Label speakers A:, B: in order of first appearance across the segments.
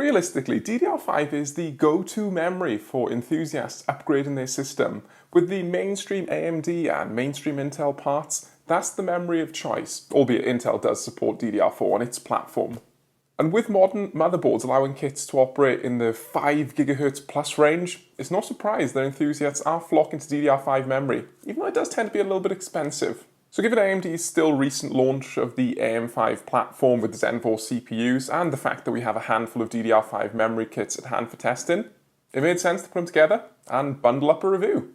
A: Realistically, DDR5 is the go-to memory for enthusiasts upgrading their system. With the mainstream AMD and mainstream Intel parts, that's the memory of choice, albeit Intel does support DDR4 on its platform. And with modern motherboards allowing kits to operate in the 5 GHz plus range, it's no surprise that enthusiasts are flocking to DDR5 memory, even though it does tend to be a little bit expensive. So given AMD's still recent launch of the AM5 platform with the Zen 4 CPUs and the fact that we have a handful of DDR5 memory kits at hand for testing, it made sense to put them together and bundle up a review.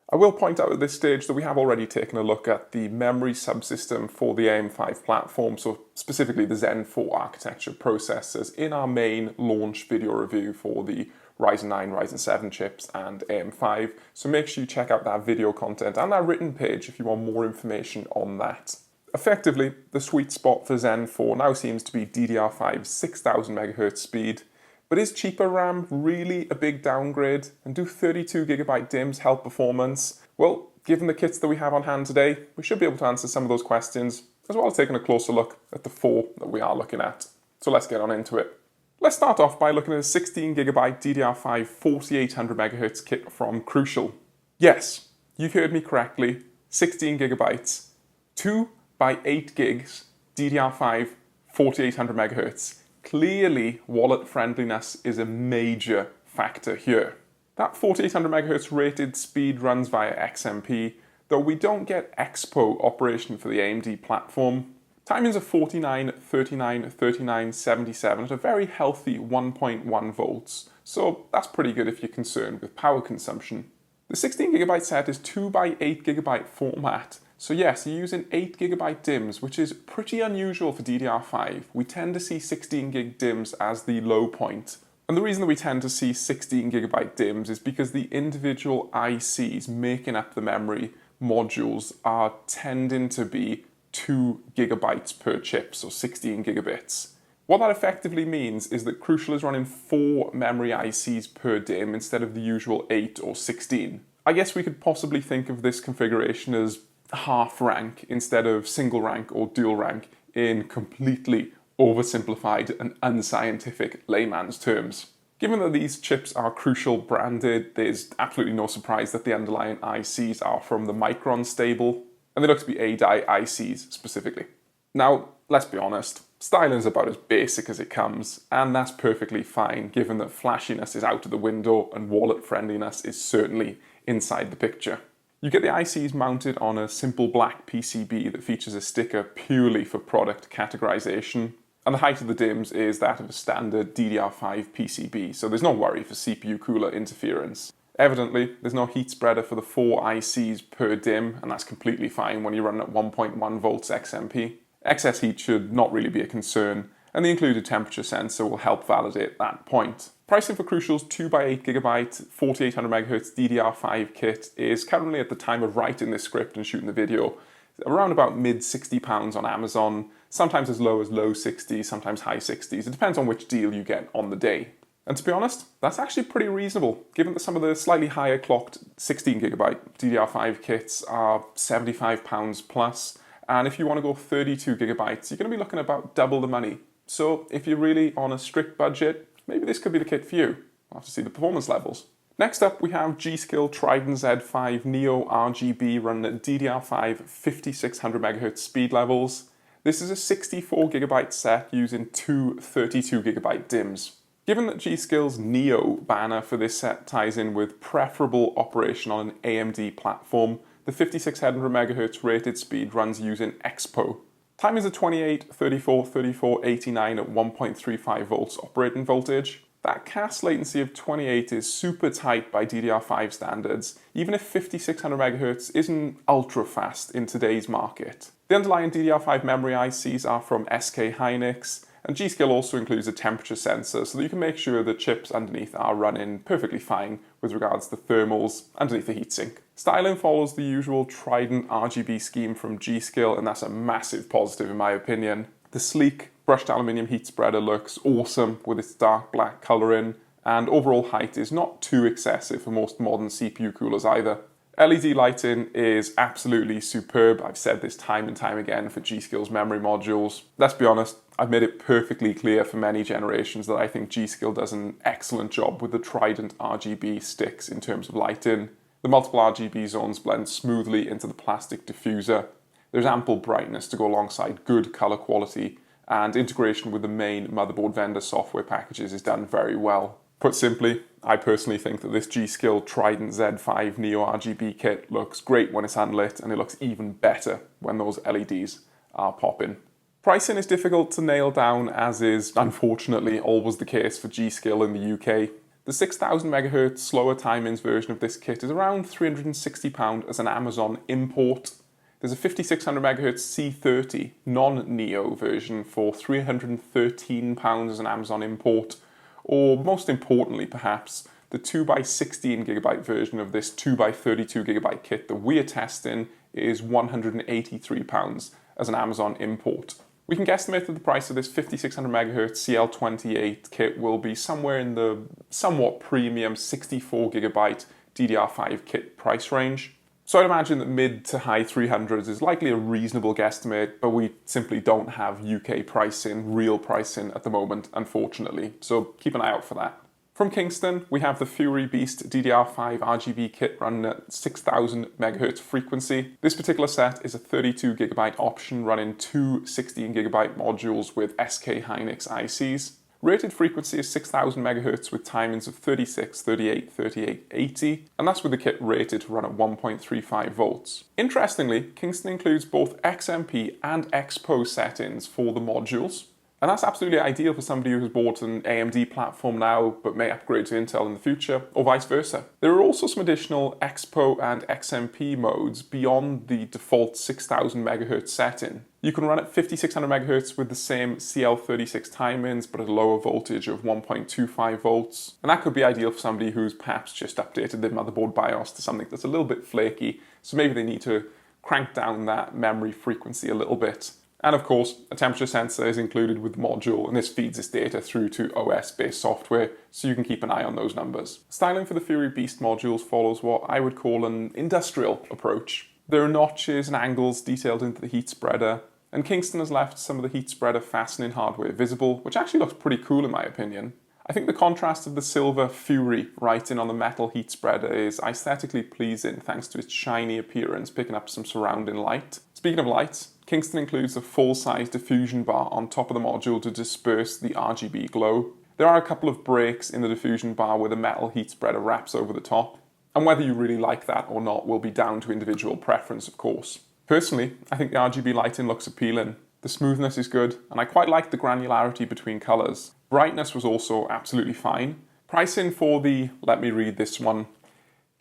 A: I will point out at this stage that we have already taken a look at the memory subsystem for the AM5 platform, so specifically the Zen 4 architecture processors, in our main launch video review for the Ryzen 9, Ryzen 7 chips and AM5, so make sure you check out that video content and that written page if you want more information on that. Effectively, the sweet spot for Zen 4 now seems to be DDR5 6000 MHz speed. But is cheaper RAM really a big downgrade? And do 32GB DIMMs help performance? Well, given the kits that we have on hand today, we should be able to answer some of those questions, as well as taking a closer look at the 4 that we are looking at. So let's get on into it. Let's start off by looking at a 16GB DDR5 4800MHz kit from Crucial. Yes, you've heard me correctly, 16GB, 2 by 8 gigs, DDR5 4800MHz. Clearly, wallet friendliness is a major factor here. That 4800MHz rated speed runs via XMP, though we don't get EXPO operation for the AMD platform. Timings are 49, 39, 39, 77 at a very healthy 1.1 volts, so that's pretty good if you're concerned with power consumption. The 16GB set is 2 by 8GB format. So yes, you're using 8GB DIMMs, which is pretty unusual for DDR5. We tend to see 16GB DIMMs as the low point. And the reason that we tend to see 16GB DIMMs is because the individual ICs making up the memory modules are tending to be 2 GB per chip, so 16 gigabits. What that effectively means is that Crucial is running 4 memory ICs per DIMM instead of the usual 8 or 16. I guess we could possibly think of this configuration as half rank instead of single rank or dual rank in completely oversimplified and unscientific layman's terms. Given that these chips are Crucial branded, there's absolutely no surprise that the underlying ICs are from the Micron stable, and they look to be A-die ICs specifically. Now, let's be honest, styling is about as basic as it comes, and that's perfectly fine given that flashiness is out of the window and wallet friendliness is certainly inside the picture. You get the ICs mounted on a simple black PCB that features a sticker purely for product categorization, and the height of the DIMMs is that of a standard DDR5 PCB, so there's no worry for CPU cooler interference. Evidently, there's no heat spreader for the 4 ICs per DIMM, and that's completely fine when you're running at 1.1 volts XMP. Excess heat should not really be a concern, and the included temperature sensor will help validate that point. Pricing for Crucial's 2 by 8GB 4800MHz DDR5 kit is currently, at the time of writing this script and shooting the video, around about mid £60 on Amazon, sometimes as low as low 60s, sometimes high 60s. It depends on which deal you get on the day. And to be honest, that's actually pretty reasonable, given that some of the slightly higher clocked 16GB DDR5 kits are £75 plus, and if you want to go 32GB, you're going to be looking at about double the money. So if you're really on a strict budget, maybe this could be the kit for you. I'll have to see the performance levels. Next up, we have G.Skill Z5 Neo RGB running at DDR5 5600MHz speed levels. This is a 64GB set using 2 32GB DIMMs. Given that G.Skill's Neo banner for this set ties in with preferable operation on an AMD platform, the 5600MHz rated speed runs using EXPO. Time is a 28, 34, 34, 89 at 1.35 volts operating voltage. That cast latency of 28 is super tight by DDR5 standards, even if 5600MHz isn't ultra fast in today's market. The underlying DDR5 memory ICs are from SK Hynix, and G.Skill also includes a temperature sensor so that you can make sure the chips underneath are running perfectly fine with regards to thermals underneath the heatsink. Styling follows the usual trident RGB scheme from G.Skill, and that's a massive positive in my opinion. The sleek, Brushed aluminium heat spreader looks awesome with its dark black colouring, and overall height is not too excessive for most modern CPU coolers either. LED lighting is absolutely superb. I've said this time and time again for G.Skill's memory modules. Let's be honest, I've made it perfectly clear for many generations that I think G.Skill does an excellent job with the Trident RGB sticks in terms of lighting. The multiple RGB zones blend smoothly into the plastic diffuser. There's ample brightness to go alongside good colour quality, and integration with the main motherboard vendor software packages is done very well. Put simply, I personally think that this G.Skill Trident Z5 Neo RGB kit looks great when it's unlit, and it looks even better when those LEDs are popping. Pricing is difficult to nail down, as is unfortunately always the case for G.Skill in the UK. The 6000 MHz slower timings version of this kit is around £360 as an Amazon import. There's a 5600 MHz C30 non-Neo version for £313 as an Amazon import. Or most importantly perhaps, the 2x16GB version of this 2x32GB kit that we are testing is £183 as an Amazon import. We can guesstimate that the price of this 5600 MHz CL28 kit will be somewhere in the somewhat premium 64GB DDR5 kit price range. So I'd imagine that mid to high 300s is likely a reasonable guesstimate, but we simply don't have UK pricing, real pricing at the moment, unfortunately, so keep an eye out for that. From Kingston, we have the Fury Beast DDR5 RGB kit running at 6000 MHz frequency. This particular set is a 32GB option running two 16GB modules with SK Hynix ICs. Rated frequency is 6000 MHz with timings of 36, 38, 38, 80, and that's with the kit rated to run at 1.35 volts. Interestingly, Kingston includes both XMP and EXPO settings for the modules, and that's absolutely ideal for somebody who has bought an AMD platform now but may upgrade to Intel in the future, or vice versa. There are also some additional EXPO and XMP modes beyond the default 6000 MHz setting. You can run at 5600 MHz with the same CL36 timings but at a lower voltage of 1.25 volts. And that could be ideal for somebody who's perhaps just updated their motherboard BIOS to something that's a little bit flaky, so maybe they need to crank down that memory frequency a little bit. And of course, a temperature sensor is included with the module, and this feeds its data through to OS-based software, so you can keep an eye on those numbers. Styling for the Fury Beast modules follows what I would call an industrial approach. There are notches and angles detailed into the heat spreader, and Kingston has left some of the heat spreader fastening hardware visible, which actually looks pretty cool in my opinion. I think the contrast of the silver Fury writing on the metal heat spreader is aesthetically pleasing thanks to its shiny appearance picking up some surrounding light. Speaking of lights, Kingston includes a full-size diffusion bar on top of the module to disperse the RGB glow. There are a couple of breaks in the diffusion bar where the metal heat spreader wraps over the top, and whether you really like that or not will be down to individual preference, of course. Personally, I think the RGB lighting looks appealing. The smoothness is good, and I quite like the granularity between colours. Brightness was also absolutely fine. Pricing for the, let me read this one,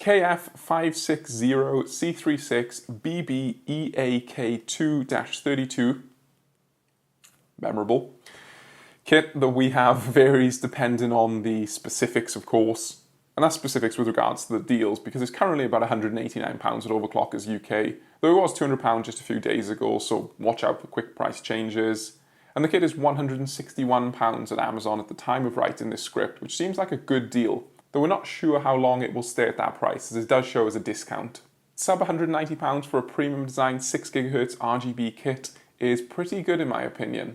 A: KF560C36BBEAK2-32, memorable, kit that we have varies depending on the specifics, of course. And that's specifics with regards to the deals, because it's currently about £189 at Overclockers UK, though it was £200 just a few days ago, so watch out for quick price changes. And the kit is £161 at Amazon at the time of writing this script, which seems like a good deal, though we're not sure how long it will stay at that price, as it does show as a discount. Sub £190 for a premium designed 6GHz RGB kit is pretty good in my opinion.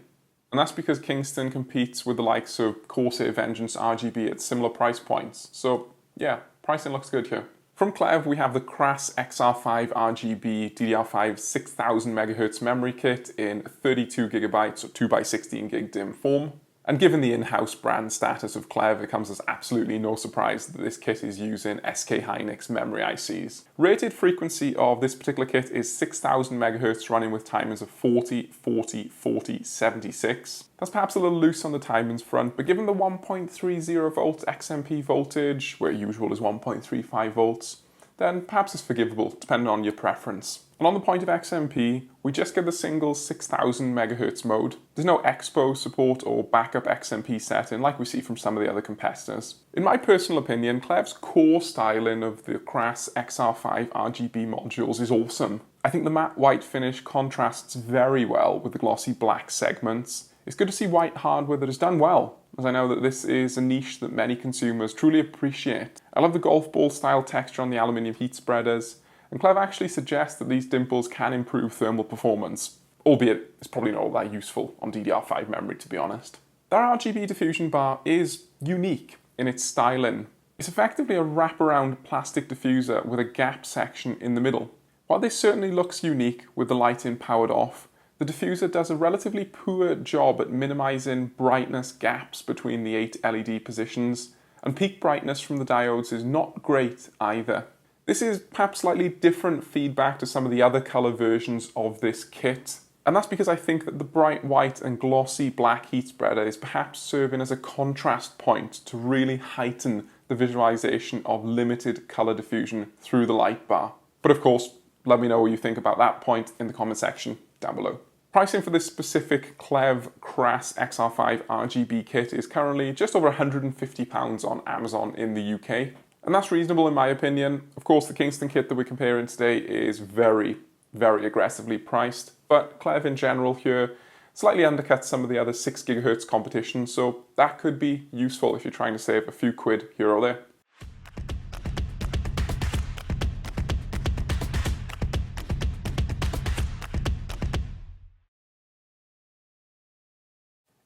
A: And that's because Kingston competes with the likes of Corsair Vengeance RGB at similar price points. So yeah, pricing looks good here. From Klevv, we have the Cras XR5 RGB DDR5 6000 MHz memory kit in 32GB or 2x16GB DIMM form. And given the in-house brand status of Klevv, it comes as absolutely no surprise that this kit is using SK Hynix memory ICs. Rated frequency of this particular kit is 6000 MHz running with timings of 40, 40, 40, 76. That's perhaps a little loose on the timings front, but given the 1.30 volt XMP voltage, where usual is 1.35 volts, then perhaps it's forgivable, depending on your preference. And on the point of XMP, we just get the single 6000 MHz mode. There's no EXPO support or backup XMP setting like we see from some of the other competitors. In my personal opinion, Klevv's core styling of the Cras XR5 RGB modules is awesome. I think the matte white finish contrasts very well with the glossy black segments. It's good to see white hardware that has done well, as I know that this is a niche that many consumers truly appreciate. I love the golf ball style texture on the aluminium heat spreaders, and Klevv actually suggests that these dimples can improve thermal performance, albeit it's probably not all that useful on DDR5 memory, to be honest. Their RGB diffusion bar is unique in its styling. It's effectively a wraparound plastic diffuser with a gap section in the middle. While this certainly looks unique with the lighting powered off, the diffuser does a relatively poor job at minimizing brightness gaps between the 8 LED positions, and peak brightness from the diodes is not great either. This is perhaps slightly different feedback to some of the other color versions of this kit, and that's because I think that the bright white and glossy black heat spreader is perhaps serving as a contrast point to really heighten the visualization of limited color diffusion through the light bar. But of course, let me know what you think about that point in the comment section down below. Pricing for this specific Klevv Cras XR5 RGB kit is currently just over £150 on Amazon in the UK, and that's reasonable in my opinion. Of course, the Kingston kit that we're comparing today is very aggressively priced, but Klevv in general here slightly undercuts some of the other 6 GHz competition, so that could be useful if you're trying to save a few quid here or there.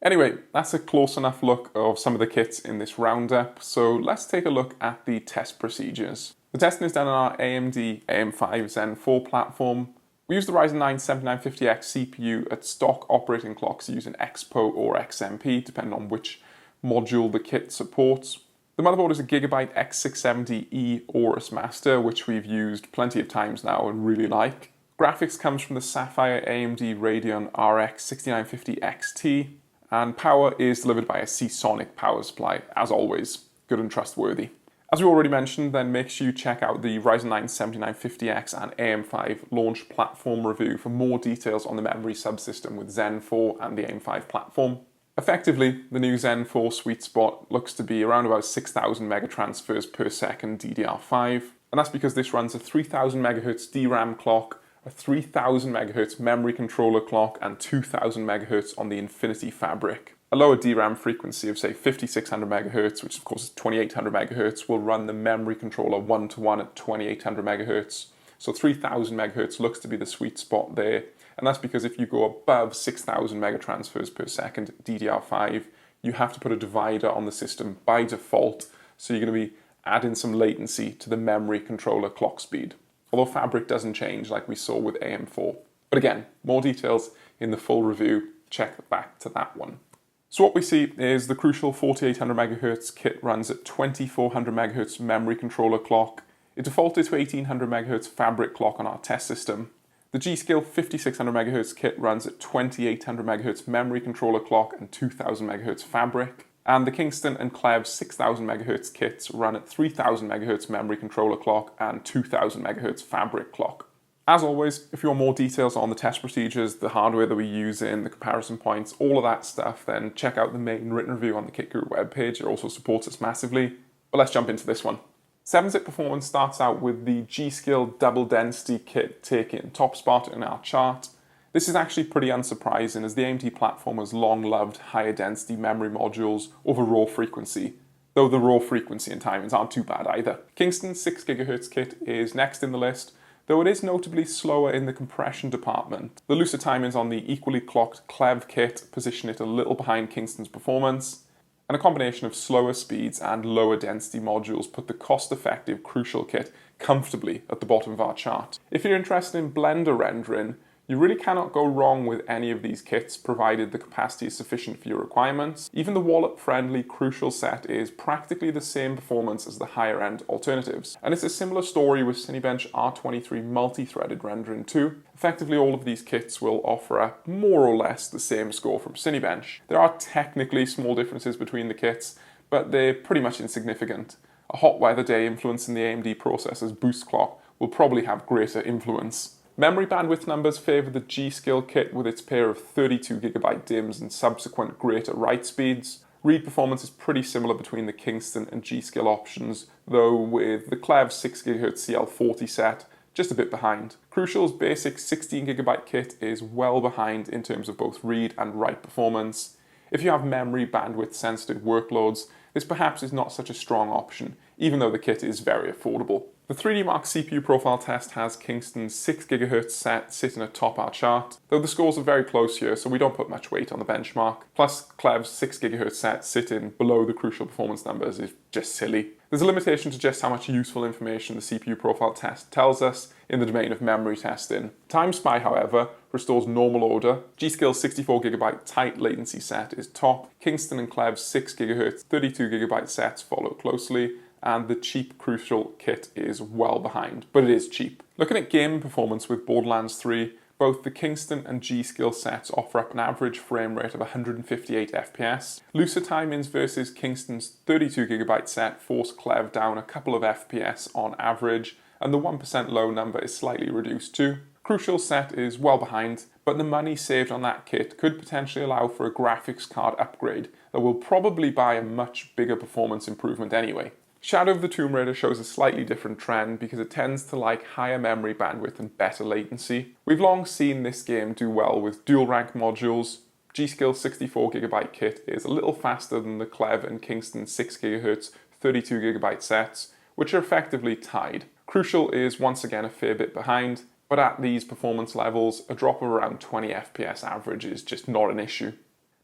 A: Anyway, that's a close enough look of some of the kits in this roundup, so let's take a look at the test procedures. The testing is done on our AMD AM5 Zen 4 platform. We use the Ryzen 9 7950X CPU at stock operating clocks using EXPO or XMP, depending on which module the kit supports. The motherboard is a Gigabyte X670E Aorus master, which we've used plenty of times now and really like. Graphics comes from the Sapphire AMD Radeon RX 6950 XT, and power is delivered by a Seasonic power supply, as always, good and trustworthy. As we already mentioned, then make sure you check out the Ryzen 9 7950X and AM5 launch platform review for more details on the memory subsystem with Zen 4 and the AM5 platform. Effectively, the new Zen 4 sweet spot looks to be around about 6,000 megatransfers per second DDR5, and that's because this runs a 3000 MHz DRAM clock, a 3000 MHz memory controller clock, and 2000 MHz on the Infinity Fabric. A lower DRAM frequency of say 5600 MHz, which of course is 2800 MHz, will run the memory controller one-to-one at 2800 MHz. So 3000 MHz looks to be the sweet spot there. And that's because if you go above 6000 megatransfers per second DDR5, you have to put a divider on the system by default. So you're going to be adding some latency to the memory controller clock speed. Although Fabric doesn't change like we saw with AM4. But again, more details in the full review. Check back to that one. So what we see is the crucial 4800 MHz kit runs at 2400 MHz memory controller clock. It defaulted to 1800 MHz Fabric clock on our test system. The G.Skill 5600 MHz kit runs at 2800 MHz memory controller clock and 2000 MHz Fabric. And the Kingston and Klevv 6000 MHz kits run at 3000 MHz memory controller clock and 2000 MHz Fabric clock. As always, if you want more details on the test procedures, the hardware that we use in, the comparison points, all of that stuff, then check out the main written review on the Kit Guru webpage. It also supports us massively. But let's jump into this one. 7-zip performance starts out with the G.Skill double density kit taking top spot in our chart. This is actually pretty unsurprising, as the AMD platform has long loved higher density memory modules over raw frequency, though the raw frequency and timings aren't too bad either. Kingston's 6 GHz kit is next in the list, though it is notably slower in the compression department. The looser timings on the equally clocked Klevv kit position it a little behind Kingston's performance, and a combination of slower speeds and lower density modules put the cost-effective Crucial kit comfortably at the bottom of our chart. If you're interested in Blender rendering, you really cannot go wrong with any of these kits, provided the capacity is sufficient for your requirements. Even the wallet-friendly Crucial set is practically the same performance as the higher-end alternatives. And it's a similar story with Cinebench R23 multi-threaded rendering too. Effectively, all of these kits will offer a more or less the same score from Cinebench. There are technically small differences between the kits, but they're pretty much insignificant. A hot weather day influencing the AMD processor's boost clock will probably have greater influence. Memory bandwidth numbers favour the G.Skill kit with its pair of 32GB DIMMs and subsequent greater write speeds. Read performance is pretty similar between the Kingston and G.Skill options, though with the Klevv 6GHz CL40 set, just a bit behind. Crucial's basic 16GB kit is well behind in terms of both read and write performance. If you have memory bandwidth sensitive workloads, this perhaps is not such a strong option, even though the kit is very affordable. The 3D Mark CPU profile test has Kingston's 6GHz set sitting atop our chart, though the scores are very close here, so we don't put much weight on the benchmark. Plus, Klevv's 6GHz set sitting below the Crucial performance numbers is just silly. There's a limitation to just how much useful information the CPU profile test tells us in the domain of memory testing. TimeSpy, however, restores normal order. G.Skill 64GB tight latency set is top. Kingston and Klevv's 6GHz 32GB sets follow closely, and the cheap Crucial kit is well behind, but it is cheap. Looking at gaming performance with Borderlands 3, both the Kingston and G.Skill sets offer up an average frame rate of 158 FPS. Looser timings versus Kingston's 32GB set force Klevv down a couple of FPS on average, and the 1% low number is slightly reduced too. Crucial's set is well behind, but the money saved on that kit could potentially allow for a graphics card upgrade that will probably buy a much bigger performance improvement anyway. Shadow of the Tomb Raider shows a slightly different trend because it tends to like higher memory bandwidth and better latency. We've long seen this game do well with dual rank modules. G.Skill 64GB kit is a little faster than the Klevv and Kingston 6GHz 32GB sets, which are effectively tied. Crucial is once again a fair bit behind, but at these performance levels, a drop of around 20 FPS average is just not an issue.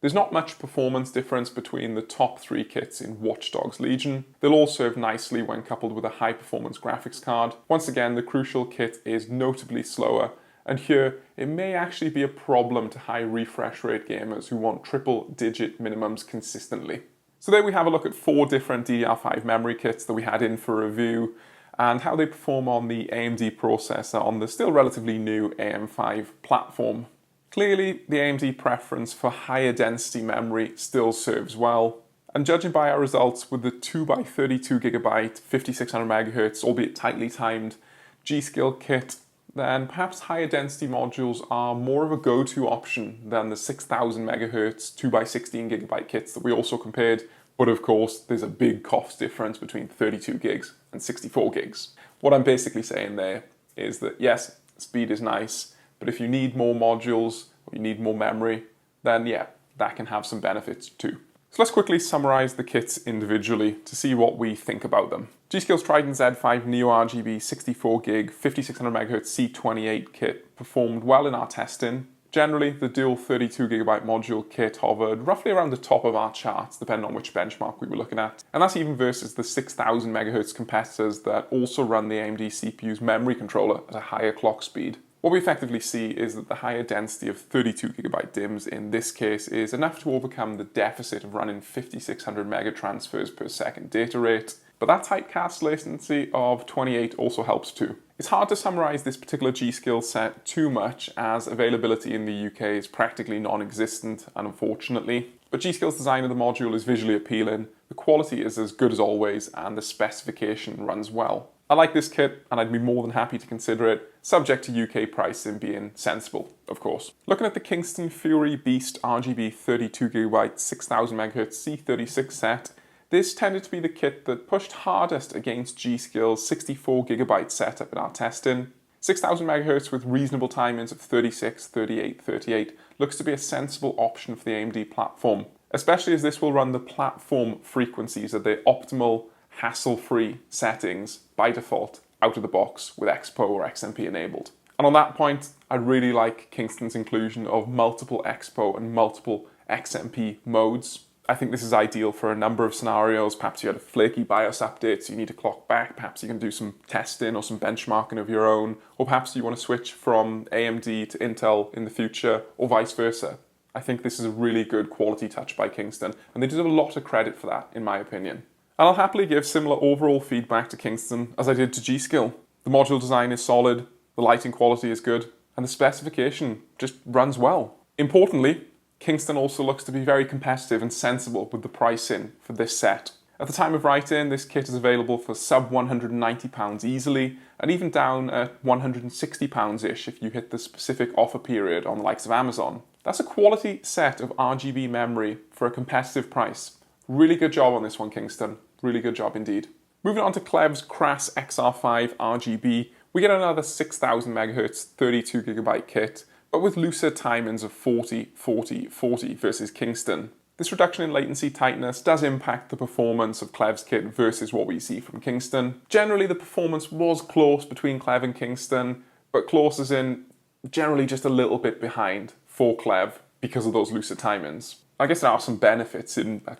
A: There's not much performance difference between the top three kits in Watch Dogs Legion. They'll all serve nicely when coupled with a high-performance graphics card. Once again, the Crucial kit is notably slower, and here it may actually be a problem to high refresh rate gamers who want triple-digit minimums consistently. So there we have a look at 4 different DDR5 memory kits that we had in for review, and how they perform on the AMD processor on the still relatively new AM5 platform. Clearly, the AMD preference for higher density memory still serves well, and judging by our results with the 2x32GB 5600MHz, albeit tightly timed, G.Skill kit, then perhaps higher density modules are more of a go-to option than the 6000MHz 2x16GB kits that we also compared, but of course there's a big cost difference between 32GB and 64GB. What I'm basically saying there is that yes, speed is nice, but if you need more modules or you need more memory, then yeah, that can have some benefits too. So let's quickly summarize the kits individually to see what we think about them. G.Skill's Trident Z5 Neo RGB 64GB 5600MHz C28 kit performed well in our testing. Generally, the dual 32GB module kit hovered roughly around the top of our charts, depending on which benchmark we were looking at. And that's even versus the 6000MHz competitors that also run the AMD CPU's memory controller at a higher clock speed. What we effectively see is that the higher density of 32GB DIMMs in this case is enough to overcome the deficit of running 5600 megatransfers per second data rate, but that tight cast latency of 28 also helps too. It's hard to summarize this particular G.Skill set too much, as availability in the UK is practically non-existent, unfortunately. But G.Skill's design of the module is visually appealing, the quality is as good as always, and the specification runs well. I like this kit, and I'd be more than happy to consider it, subject to UK pricing being sensible, of course. Looking at the Kingston Fury Beast RGB 32GB 6000MHz C36 set, this tended to be the kit that pushed hardest against G.Skill's 64GB setup in our testing. 6000MHz with reasonable timings of 36, 38, 38 looks to be a sensible option for the AMD platform, especially as this will run the platform frequencies at their optimal, hassle-free settings by default out of the box with EXPO or XMP enabled. And on that point, I really like Kingston's inclusion of multiple EXPO and multiple XMP modes. I think this is ideal for a number of scenarios. Perhaps you had a flaky BIOS update, so you need to clock back. Perhaps you can do some testing or some benchmarking of your own. Or perhaps you want to switch from AMD to Intel in the future, or vice versa. I think this is a really good quality touch by Kingston, and they deserve a lot of credit for that, in my opinion. And I'll happily give similar overall feedback to Kingston as I did to G.Skill. The module design is solid, the lighting quality is good, and the specification just runs well. Importantly, Kingston also looks to be very competitive and sensible with the pricing for this set. At the time of writing, this kit is available for sub £190 easily, and even down at £160-ish if you hit the specific offer period on the likes of Amazon. That's a quality set of RGB memory for a competitive price. Really good job on this one, Kingston. Really good job indeed. Moving on to Klevv's Cras XR5 RGB, We get another 6000 MHz 32GB kit, but with looser timings of 40, 40, 40 versus Kingston. This reduction in latency tightness does impact the performance of Klevv's kit versus what we see from Kingston. Generally, the performance was close between Klevv and Kingston, but close as in generally just a little bit behind for Klevv because of those looser timings. I guess there are some benefits in a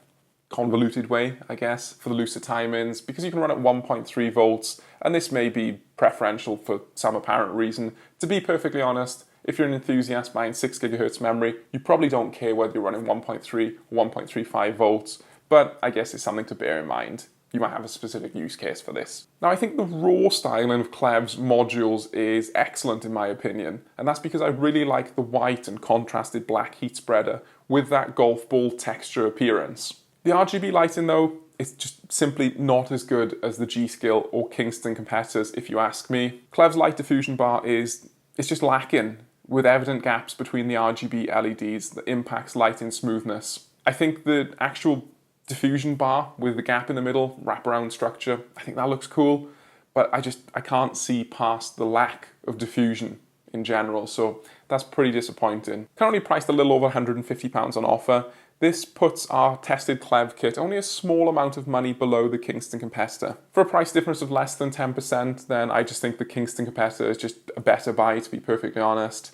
A: convoluted way, I guess, for the looser timings, because you can run at 1.3 volts, and this may be preferential for some apparent reason. To be perfectly honest, if you're an enthusiast buying 6 GHz memory, you probably don't care whether you're running 1.3 or 1.35 volts, but I guess it's something to bear in mind. You might have a specific use case for this. Now, I think the raw styling of Klevv's modules is excellent in my opinion, and that's because I really like the white and contrasted black heat spreader with that golf ball texture appearance. The RGB lighting though, it's just simply not as good as the G.Skill or Kingston competitors if you ask me. Klevv's light diffusion bar it's just lacking, with evident gaps between the RGB LEDs that impacts lighting smoothness. I think the actual diffusion bar with the gap in the middle, wraparound structure, I think that looks cool, but I can't see past the lack of diffusion in general, so that's pretty disappointing. Currently priced a little over £150 on offer. This puts our tested Klevv kit only a small amount of money below the Kingston competitor. For a price difference of less than 10%, then I just think the Kingston competitor is just a better buy, to be perfectly honest.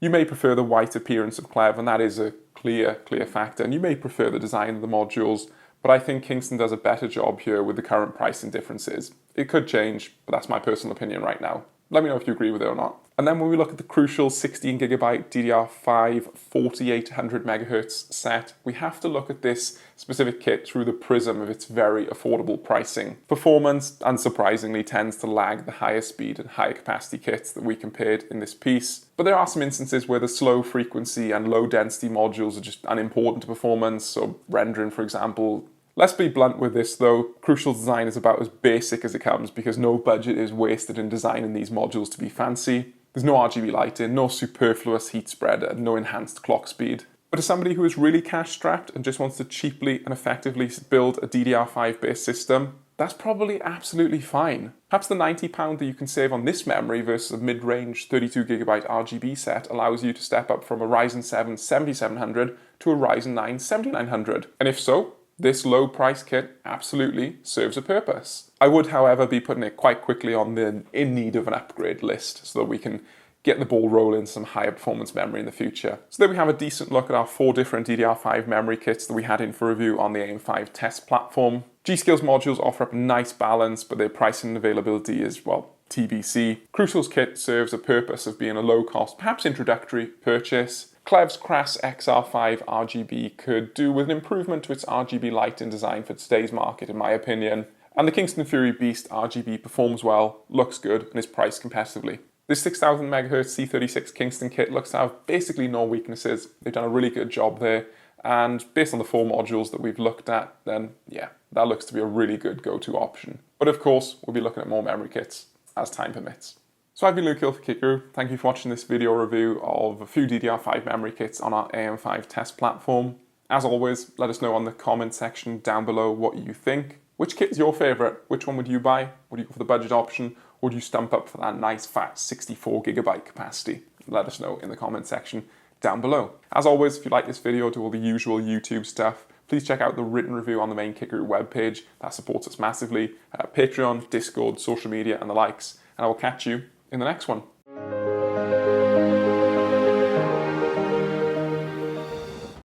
A: You may prefer the white appearance of Klevv, and that is a clear factor, and you may prefer the design of the modules, but I think Kingston does a better job here with the current pricing differences. It could change, but that's my personal opinion right now. Let me know if you agree with it or not. And then when we look at the crucial 16GB DDR5 4800 MHz set, we have to look at this specific kit through the prism of its very affordable pricing. Performance, unsurprisingly, tends to lag the higher speed and higher capacity kits that we compared in this piece. But there are some instances where the slow frequency and low density modules are just unimportant to performance, so rendering, for example. Let's be blunt with this though, Crucial's design is about as basic as it comes because no budget is wasted in designing these modules to be fancy. There's no RGB lighting, no superfluous heat spreader, no enhanced clock speed. But as somebody who is really cash strapped and just wants to cheaply and effectively build a DDR5 based system, that's probably absolutely fine. Perhaps the £90 that you can save on this memory versus a mid-range 32GB RGB set allows you to step up from a Ryzen 7 7700 to a Ryzen 9 7900. And if so, this low price kit absolutely serves a purpose. I would, however, be putting it quite quickly on the in need of an upgrade list so that we can get the ball rolling some higher performance memory in the future. So there we have a decent look at our 4 different DDR5 memory kits that we had in for review on the AM5 test platform. G.Skill's modules offer up a nice balance, but their pricing and availability is, well, TBC. Crucial's kit serves a purpose of being a low cost, perhaps introductory purchase. Klevv Cras XR5 RGB could do with an improvement to its RGB lighting design for today's market, in my opinion. And the Kingston Fury Beast RGB performs well, looks good, and is priced competitively. This 6000 MHz C36 Kingston kit looks to have basically no weaknesses. They've done a really good job there. And based on the 4 modules that we've looked at, then yeah, that looks to be a really good go-to option. But of course, we'll be looking at more memory kits as time permits. So I've been Luke Hill for Kicker. Thank you for watching this video review of a few DDR5 memory kits on our AM5 test platform. As always, let us know in the comment section down below what you think. Which kit is your favourite? Which one would you buy? Would you go for the budget option? Or do you stump up for that nice fat 64GB capacity? Let us know in the comment section down below. As always, if you like this video, do all the usual YouTube stuff, please check out the written review on the main Kicker webpage. That supports us massively. Patreon, Discord, social media and the likes. And I will catch you in the next one.